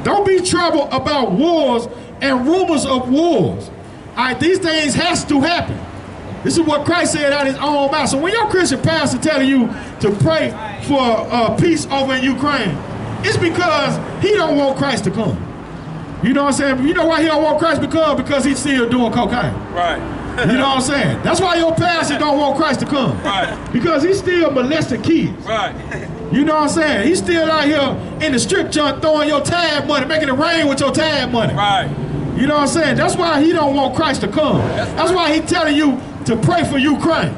Don't be troubled about wars and rumors of wars. All right, these things has to happen. This is what Christ said out of his own mouth. So when your Christian pastor telling you to pray for peace over in Ukraine, it's because he don't want Christ to come. You know what I'm saying? You know why he don't want Christ to come? Because he's still doing cocaine. Right. You know what I'm saying? That's why your pastor don't want Christ to come. Right. Because he's still molesting kids. Right. You know what I'm saying? He's still out here in the strip joint throwing your tag money, making it rain with your tag money. Right. You know what I'm saying? That's why he don't want Christ to come. That's why he's telling you to pray for Ukraine.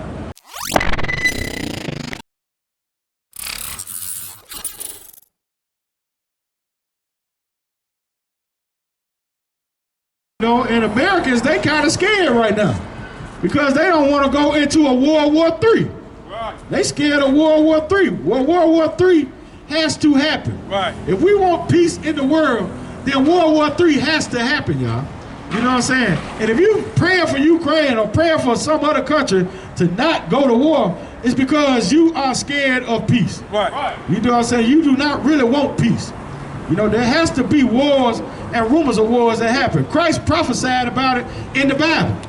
You know, and Americans, they kind of scared right now because they don't want to go into a World War III. Right. They scared of World War III. Well, World War III has to happen. Right. If we want peace in the world, then World War III has to happen, y'all. You know what I'm saying? And if you praying for Ukraine or praying for some other country to not go to war, it's because you are scared of peace. Right. You know what I'm saying? You do not really want peace. You know, there has to be wars and rumors of wars that happen. Christ prophesied about it in the Bible.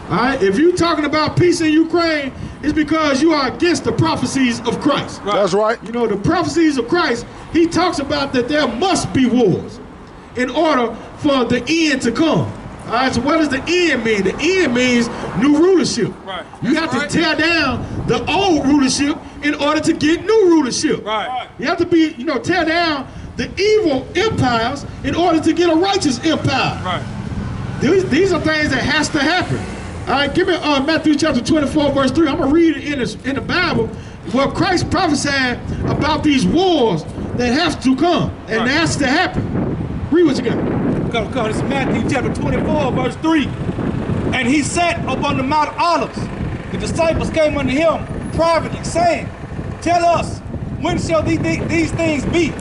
All right? If you're talking about peace in Ukraine, it's because you are against the prophecies of Christ. Right. That's right. You know, the prophecies of Christ, he talks about that there must be wars in order for the end to come. All right, so what does the end mean? The end means new rulership. Right. You have to tear down the old rulership in order to get new rulership. Right. You have to be, you know, tear down the evil empires in order to get a righteous empire. Right. These are things that has to happen. All right, give me Matthew chapter 24, verse 3. I'm going to read it in the Bible where Christ prophesied about these wars that have to come and that has to happen. Read what you got. Come. This is Matthew chapter 24, verse 3. And he sat upon the Mount Olives. The disciples came unto him privately, saying, Tell us, when shall these things be?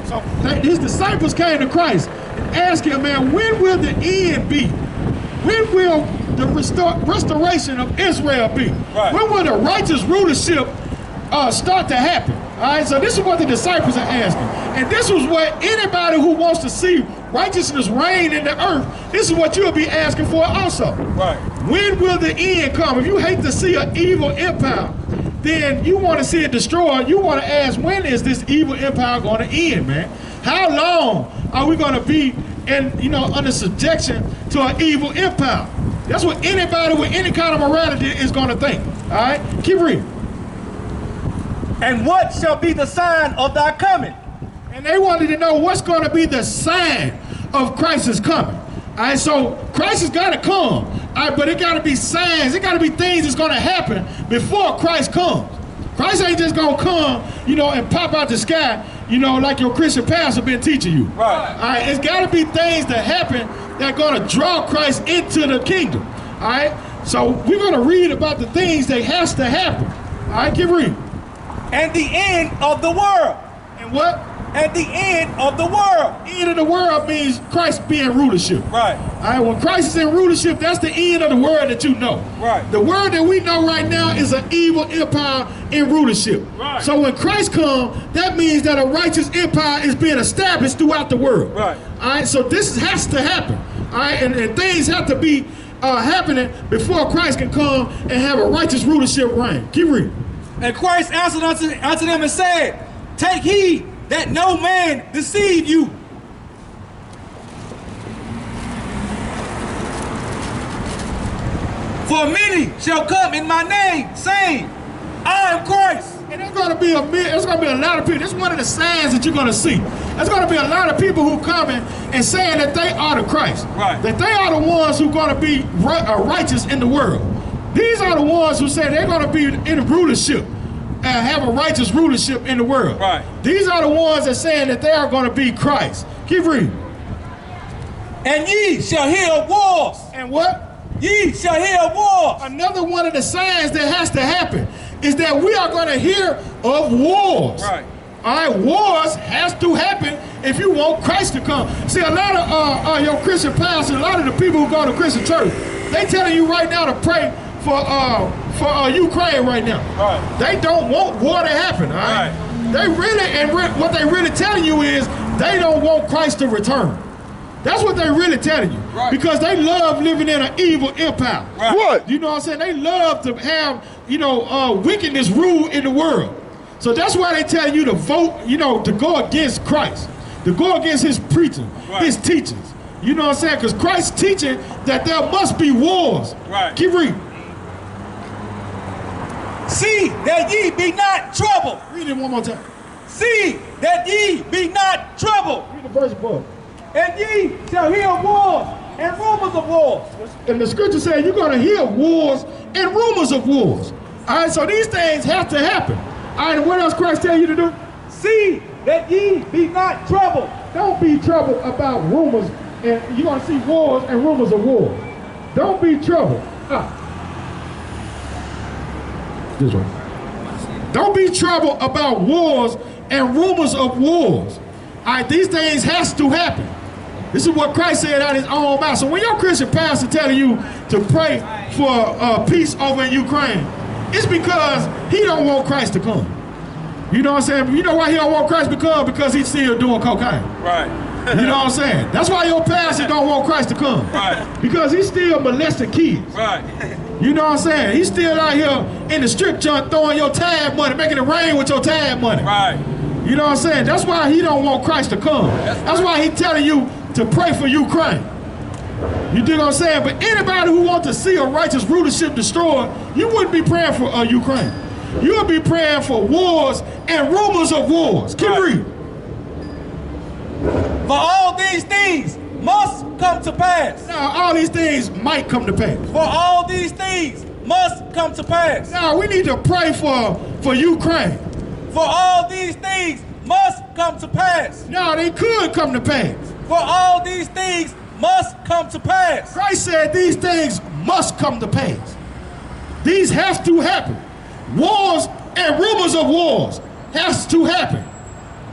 So his disciples came to Christ and asked him, man, when will the end be? When will the restoration of Israel be? Right. When will the righteous rulership start to happen? All right, so this is what the disciples are asking. And this was what anybody who wants to see righteousness reign in the earth, this is what you'll be asking for also. Right. When will the end come? If you hate to see an evil empire, then you want to see it destroyed. You want to ask, when is this evil empire going to end, man? How long are we going to be under subjection to an evil empire? That's what anybody with any kind of morality is going to think. All right, keep reading. And what shall be the sign of thy coming? And they wanted to know what's going to be the sign of Christ's coming. All right, so Christ has got to come. All right, but it got to be signs. It got to be things that's going to happen before Christ comes. Christ ain't just going to come, and pop out the sky, like your Christian pastor been teaching you. Right. All right, it's got to be things that happen that are going to draw Christ into the kingdom. All right, so we're going to read about the things that has to happen. All right, keep reading. And the end of the world. And what? At the end of the world. End of the world means Christ being rulership. Right. All right, when Christ is in rulership, that's the end of the world that you know. Right. The world that we know right now is an evil empire in rulership. Right. So when Christ comes, that means that a righteous empire is being established throughout the world. Right. All right, so this has to happen. All right, and things have to be happening before Christ can come and have a righteous rulership reign. Keep reading. And Christ answered unto them and said, Take heed that no man deceive you. For many shall come in my name, saying, I am Christ. And there's going to be a lot of people. This is one of the signs that you're going to see. There's going to be a lot of people who coming and saying that they are the Christ. Right. That they are the ones who are going to be righteous in the world. These are the ones who say they're going to be in rulership and have a righteous rulership in the world. Right. These are the ones that saying that they are going to be Christ. Keep reading. And ye shall hear of wars. And what? Ye shall hear of wars. Another one of the signs that has to happen is that we are going to hear of wars. Right. All right, wars has to happen if you want Christ to come. See, a lot of your Christian pastors, a lot of the people who go to Christian church, they telling you right now to pray for Ukraine right now. Right. They don't want war to happen. All right. They really, and what they really telling you is they don't want Christ to return. That's what they're really telling you. Right. Because they love living in an evil empire. Right. What? You know what I'm saying? They love to have, you know, wickedness rule in the world. So that's why they tell you to vote, you know, to go against Christ, to go against his preaching, Right. his teachings. You know what I'm saying? Because Christ's teaching that there must be wars. Right. Keep reading. See that ye be not troubled. Read it one more time. See that ye be not troubled. Read the verse above. And ye shall hear wars and rumors of wars. And the scripture says you're going to hear wars and rumors of wars. All right, so these things have to happen. All right, and what else Christ tell you to do? See that ye be not troubled. Don't be troubled about rumors, and you're going to see wars and rumors of wars. Don't be troubled. This one. Don't be troubled about wars and rumors of wars. All right, these things has to happen. This is what Christ said out of his own mouth. So when your Christian pastor telling you to pray for peace over in Ukraine, it's because he don't want Christ to come. You know what I'm saying? You know why he don't want Christ to come? Because he's still doing cocaine. Right. You know what I'm saying? That's why your pastor don't want Christ to come. Right. Because he's still molesting kids. Right. You know what I'm saying? He's still out here in the strip joint throwing your tag money, making it rain with your tag money. Right. You know what I'm saying? That's why he don't want Christ to come. That's why he telling you to pray for Ukraine. You dig what I'm saying? But anybody who wants to see a righteous rulership destroyed, you wouldn't be praying for Ukraine. You would be praying for wars and rumors of wars. Keep reading. For all these things must come to pass. Now, all these things might come to pass. For all these things must come to pass. Now, we need to pray for Ukraine. For all these things must come to pass. Now, they could come to pass. For all these things must come to pass. Christ said these things must come to pass. These have to happen. Wars and rumors of wars has to happen.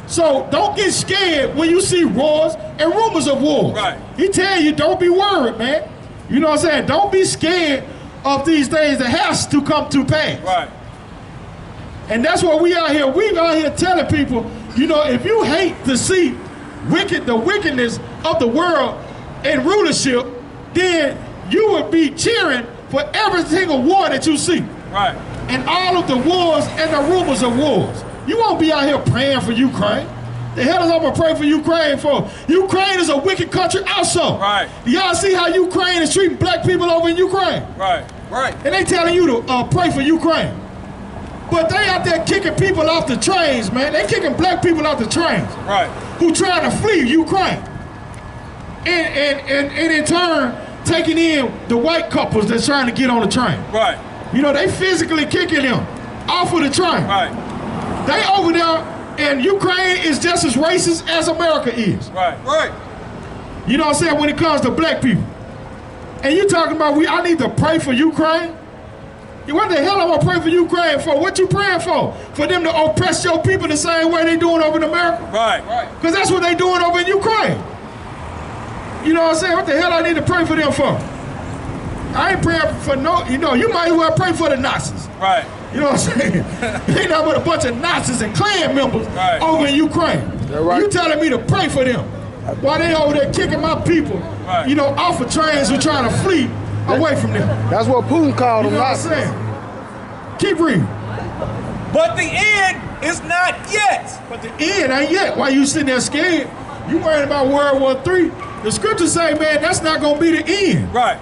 So don't get scared when you see wars and rumors of wars. Right. He tell you don't be worried, man. You know what I'm saying? Don't be scared of these things that has to come to pass. Right. And that's what we out here. We out here telling people, you know, if you hate to see the wickedness of the world and rulership, then you would be cheering for every single war that you see. Right. And all of the wars and the rumors of wars. You won't be out here praying for Ukraine. The hell is I'm gonna pray for Ukraine for? Ukraine is a wicked country also. Right. Do y'all see how Ukraine is treating black people over in Ukraine? Right. Right. And they telling you to pray for Ukraine. But they out there kicking people off the trains, man. They kicking black people off the trains. Right. Who trying to flee Ukraine. And in turn, taking in the white couples that's trying to get on the train. Right. You know, they physically kicking them off of the train. Right. They over there, and Ukraine is just as racist as America is. Right. Right. You know what I'm saying, when it comes to black people. And you talking about I need to pray for Ukraine? What the hell am I praying for Ukraine for? What you praying for? For them to oppress your people the same way they doing over in America? Right. Right. Because that's what they doing over in Ukraine. You know what I'm saying? What the hell I need to pray for them for? I ain't praying for no, you know, you might as well pray for the Nazis. Right. You know what I'm saying? Ain't nothing but a bunch of Nazis and Klan members over in Ukraine. Right. You telling me to pray for them while they over there kicking my people, you know, off of trains who trying to flee away from them. That's what Putin called them. You know what I'm saying? Keep reading. But the end is not yet. But the end ain't yet. Why you sitting there scared? You worried about World War III. The scriptures say, man, that's not going to be the end. Right.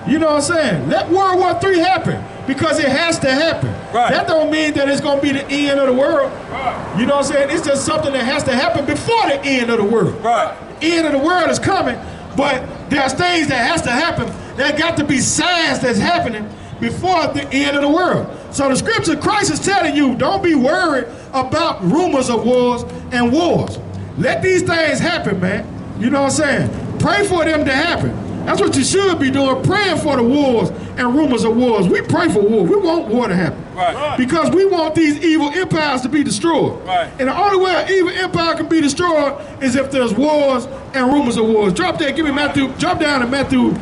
You know what I'm saying? Let World War III happen because it has to happen. Right. That don't mean that it's going to be the end of the world. Right. You know what I'm saying? It's just something that has to happen before the end of the world. Right. The end of the world is coming, but there's things that has to happen. There got to be signs that's happening before the end of the world. So the scripture, Christ is telling you, don't be worried about rumors of wars and wars. Let these things happen, man. You know what I'm saying? Pray for them to happen. That's what you should be doing, praying for the wars and rumors of wars. We pray for war. We want war to happen. Right. Because we want these evil empires to be destroyed. Right. And the only way an evil empire can be destroyed is if there's wars and rumors of wars. Drop that, give me Matthew, drop down to Matthew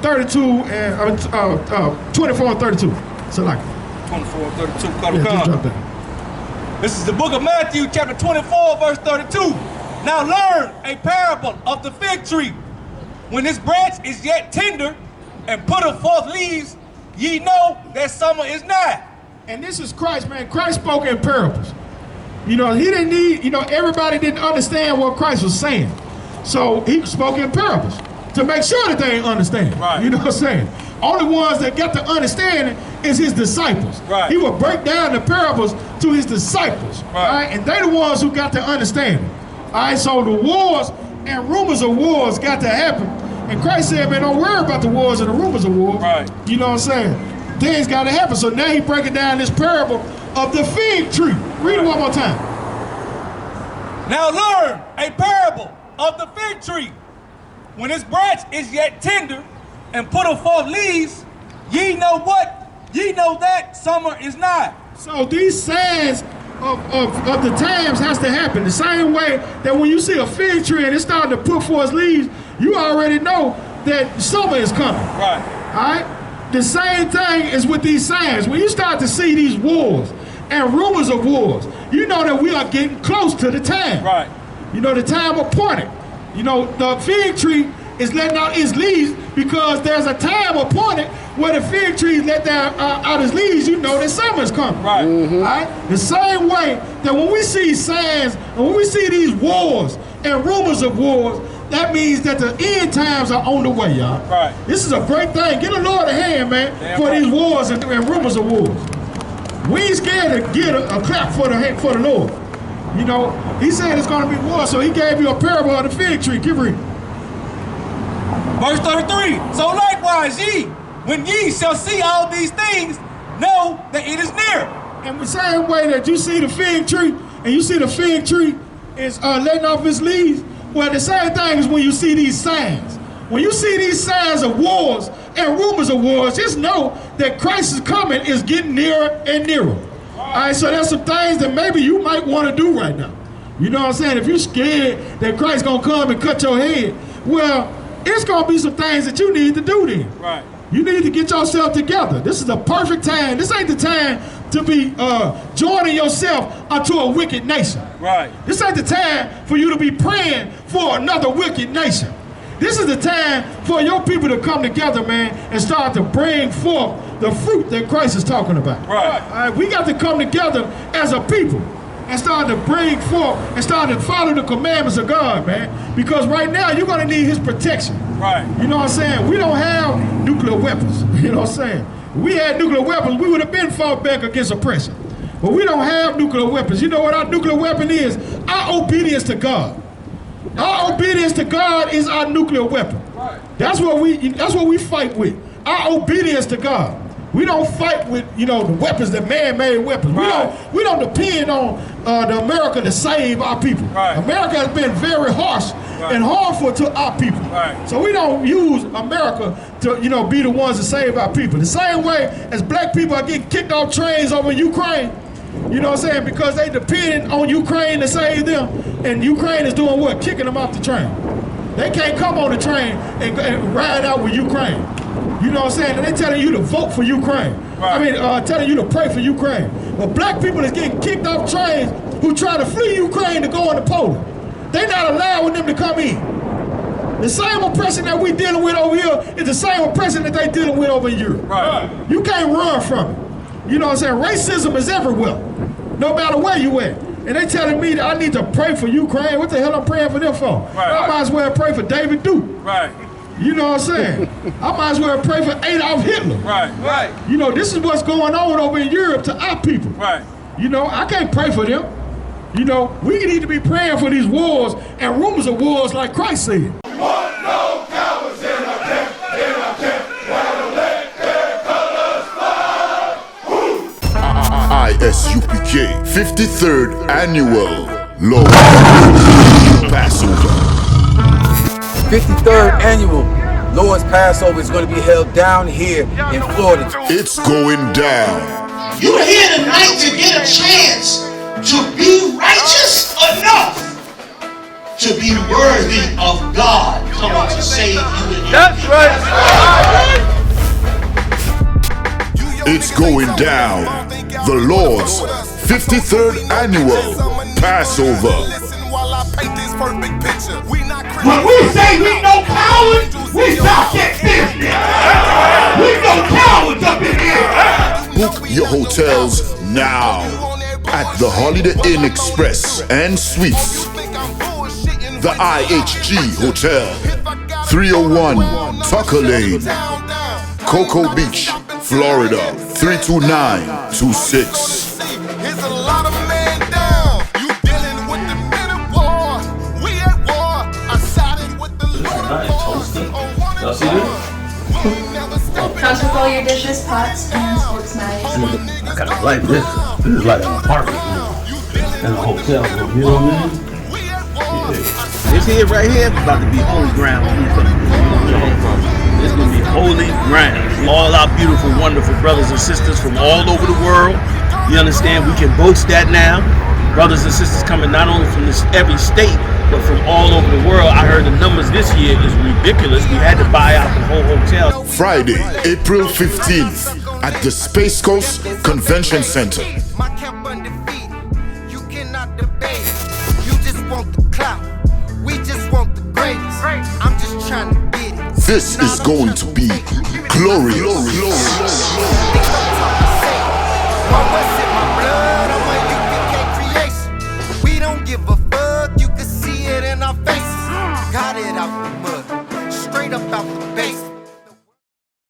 32 and 24 and 32. So like 24 and 32. yeah, just drop that. This is the book of Matthew, chapter 24, verse 32. Now learn a parable of the fig tree. When his branch is yet tender and putteth forth leaves, ye know that summer is nigh. And this is Christ, man. Christ spoke in parables. You know, he didn't need, you know, everybody didn't understand what Christ was saying. So he spoke in parables to make sure that they understand. Right. You know what I'm saying? Only ones that got the understanding is his disciples. Right. He would break down the parables to his disciples. Right. All right? And they the ones who got the understanding. All right, so the wars and rumors of wars got to happen. And Christ said, man, don't worry about the wars and the rumors of wars. Right. You know what I'm saying? Things got to happen. So now he's breaking down this parable of the fig tree. Read it one more time. Now learn a parable of the fig tree. When his branch is yet tender and putteth forth leaves, ye know what? Ye know that summer is nigh. So these signs of the times has to happen. The same way that when you see a fig tree and it's starting to put forth leaves, you already know that summer is coming. Right. All right? The same thing is with these signs. When you start to see these wars and rumors of wars, you know that we are getting close to the time. Right. You know, the time appointed. You know, the fig tree is letting out its leaves because there's a time appointed where the fig tree let out its leaves. You know that summer's coming. Right. All right? The same way that when we see signs and when we see these wars and rumors of wars, that means that the end times are on the way, y'all. Right. This is a great thing. Get a Lord a hand, man, Damn for right. these wars and rumors of wars. We ain't scared to get a clap for the Lord. You know, he said it's going to be war, so he gave you a parable of the fig tree. Keep reading. Verse 33. So likewise ye, when ye shall see all these things, know that it is near. And the same way that you see the fig tree, and you see the fig tree is letting off its leaves, well, the same thing is when you see these signs. When you see these signs of wars and rumors of wars, just know that Christ is coming is getting nearer and nearer. All right, so there's some things that maybe you might want to do right now. You know what I'm saying? If you're scared that Christ's going to come and cut your head, well, it's going to be some things that you need to do then. Right. You need to get yourself together. This is the perfect time. This ain't the time to be joining yourself unto a wicked nation. Right. This ain't the time for you to be praying for another wicked nation. This is the time for your people to come together, man, and start to bring forth the fruit that Christ is talking about. Right. All right, we got to come together as a people and start to bring forth and start to follow the commandments of God, man. Because right now, you're going to need his protection. Right. You know what I'm saying? We don't have nuclear weapons. You know what I'm saying? If we had nuclear weapons, we would have been fought back against oppression. But we don't have nuclear weapons. You know what our nuclear weapon is? Our obedience to God. Our obedience to God is our nuclear weapon. Right. That's what we fight with. Our obedience to God. We don't fight with, you know, the weapons, the man-made weapons. Right. We don't depend on the America to save our people. Right. America has been very harsh and harmful to our people. Right. So we don't use America to, you know, be the ones to save our people. The same way as black people are getting kicked off trains over Ukraine, you know what I'm saying, because they depended on Ukraine to save them, and Ukraine is doing what? Kicking them off the train. They can't come on the train and ride out with Ukraine. You know what I'm saying? And they telling you to vote for Ukraine. Right. I mean, telling you to pray for Ukraine. But black people is getting kicked off trains who try to flee Ukraine to go into Poland. They're not allowing them to come in. The same oppression that we dealing with over here is the same oppression that they dealing with over in Europe. Right. You can't run from it. You know what I'm saying? Racism is everywhere, no matter where you at. And they telling me that I need to pray for Ukraine. What the hell I'm praying for them for? Right. I might as well pray for David Duke. Right. You know what I'm saying? I might as well pray for Adolf Hitler. Right. Right. You know, this is what's going on over in Europe to our people. Right. You know, I can't pray for them. You know, we need to be praying for these wars and rumors of wars like Christ said. I.S.U.P.K. 53rd Annual Lord Passover. 53rd Annual Lord's Passover is going to be held down here in Florida. It's going down. You're here tonight to get a chance to be righteous enough to be worthy of God coming to save you. That's right. It's going down. The Lord's 53rd Annual Passover. perfect picture. We not crazy. When we say we no cowards, we talk that business. We no cowards up in here. Book your hotels now at the Holiday Inn Express and Suites, the IHG Hotel, 301 Tucker Lane, Cocoa Beach, Florida, 32926. Here's a lot of men down. You dealing with the men of war. We at war. I sided with the Lord. Y'all see this? Comes with all your dishes, pots, pans, forks, knives. I kind of like this. This is like an apartment room and a hotel room. You know what I mean? Yeah. This here right here is about to be holy ground when we put it. It's gonna be holy ground. All our beautiful, wonderful brothers and sisters from all over the world. You understand? We can boast that now. Brothers and sisters coming not only from every state, but from all over the world. I heard the numbers this year is ridiculous. We had to buy out the whole hotel. Friday, April 15th at the Space Coast Convention Center. My camp undefeated. You cannot debate. You just want the clout. We just want the greatest. I'm just trying to get it. This is going to be glorious. My West